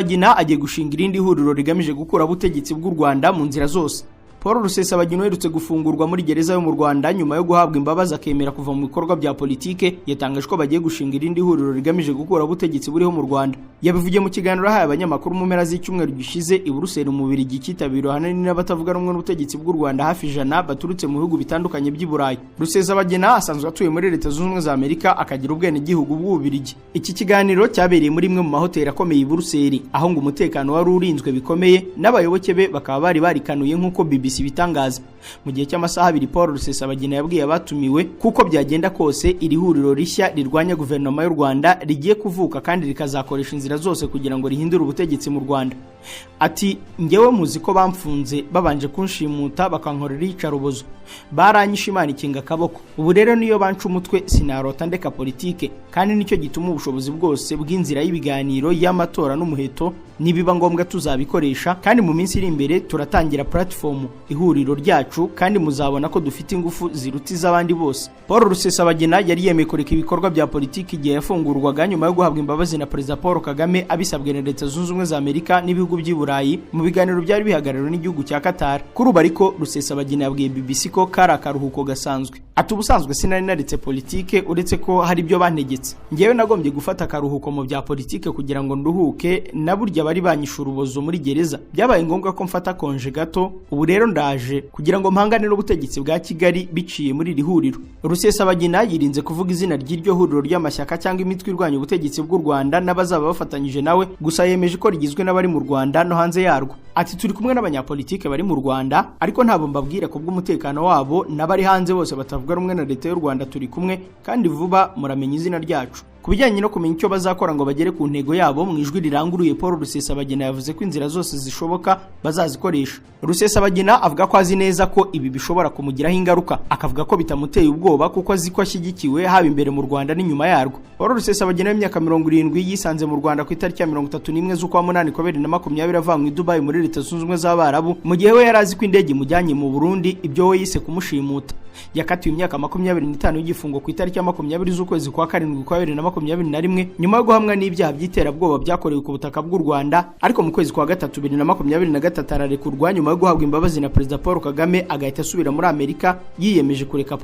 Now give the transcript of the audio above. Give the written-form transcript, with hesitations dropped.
Rusesabagina agiye gushinga irindi huriro rigamije gukura ubutegetsi bw'u Rwanda mu nzira zose. Paul Rusesabagina uherutse gufungurwa muri gereza yo mu Rwanda nyuma yo guhabwa imbabazi akemera kuva mu bikorwa bya politike, yatangaje ko bagiye gushinga irindi huriro rigamije gukura ubutegetsi buriho mu Rwanda. Yabivugiye mu kiganiro ahaye abanyamakuru mu mpera z'icyumweru gishize i Buruseli mu Bubiligi, cyitabiriwe ahanini n'abatavuga rumwe n'ubutegetsi bw'u Rwanda hafi 100 baturutse mu bihugu bitandukanye by'i Burayi. Rusesabagina asanzwe atuye muri Leta Zunze Ubumwe za Amerika, akagira ubwene gihugu bw'u Bubiligi. Iki kiganiro cyabereye muri imwe mu mahoteli akomeye i Buruseli, aho ngo umutekano wari urinzwe bikomeye n'abayoboke be bakaba bari barikanuye nk'uko BBC bitangaza. Mu gihe cy'amasaha 2 Paul Rusesabagina yabwiye abatumiwe kuko byagenda kose iri huriro rishya rirwanya guverinoma y'u Rwanda rigiye kuvuka kandi rikazakoresha inzira zose kugira ngo rihindure ubutegetsi mu Rwanda. Ati ngewe muzi ko bamfunze babanje kunshimuta bakankorera iyicarubozo, baranyishe Imana ikinga akaboko, ubu rero niyo banca umutwe sinarota ndeka politike, kandi nicyo gituma ubushobozi bwose bw'inzira y'ibiganiro y'amatora n'umuheto nibiba ngombwa tuzabikoresha, kandi mu minsi iri imbere turatangira platform ihuriro ryacu kandi muzabona ko dufite ingufu ziruta iz'abandi bose. Paul Rusesabagina yari yemeye kureka ibikorwa bya politiki igihe yafungurwaga nyuma yo guhabwa imbabazi na Perezida Paul Kagame abisabwe na Leta Zunze Ubumwe za Amerika n'ibihugu by'i Burayi mu biganiro byari bihagarariwe n'igihugu cya Qatar. Kuri ubu ariko Rusesabagina yabwiye BBC ko kari akaruhuko gasanzwe. Ati ubusanzwe sinari naretse politike uretse ko hari ibyo bantegetse, ngewe nagombye gufata akaruhuko mu bya politike kugira ngo nduhuke, na burya bari banyishura ubuzo muri gereza, byabaye ngombwa ko mfata konje gato, ubu rero ndaje kugira ngo mpangane n'ubutegetsi bwa Kigali biciye muri iri huriro. Rusesabagina yirinze kuvuga izina ry'iryo huriro ry'amashyaka cyangwa imitwe irwanya ubutegetsi bw'u Rwanda n'abazaba bafatanyije nawe, gusa yemeje ko rigizwe n'abari mu Rwanda no hanze yarwo. Ati turi kumwe n'abanyapolitike bari mu Rwanda, ariko ntabwo mbabwira ko bw'umutekano wabo, n'abari hanze bose batavuga rumwe na Leta y'u Rwanda turi kumwe, kandi vuba muramenya izina ryacu. Kubijyanye no kumenya icyo bazakora ngo bagere ku ntego yabo, mu ijwi riranguruye Paul Rusesabagina yavuze ko inzira zose zishoboka bazazikoresha. Rusesabagina avuga ko azi neza ko ibi bishobora kumugiraho ingaruka, akavuga ko bitamuteye ubwoba kuko azi ko ashyigikiwe haba imbere mu Rwanda n'inyuma yarwo. Paul Rusesabagina w'imyaka 70 yisanze mu Rwanda ku itariki ya 31 z'ukwa munani 2020 avanywe i Dubai muri Leta Zunze Ubumwe z'Abarabu, mu gihe we yarazi ko indege imujyanye mu Burundi, ibyo we yise kumushimuta. Yakatiwe imyaka 25 y'igifungo ku itariki ya 20 z'ukwezi kwa karindwi kwa 2021 nyuma yo guhamwa n'ibyaha by'iterabwoba byakorewe ku butaka bw'u Rwanda, ariko mu kwezi kwa gatatu 2023 ararekurwa nyuma yo guhabwa imbabazi na Perezida Paul Kagame agahita asubira muri Amerika yiyemeje kureka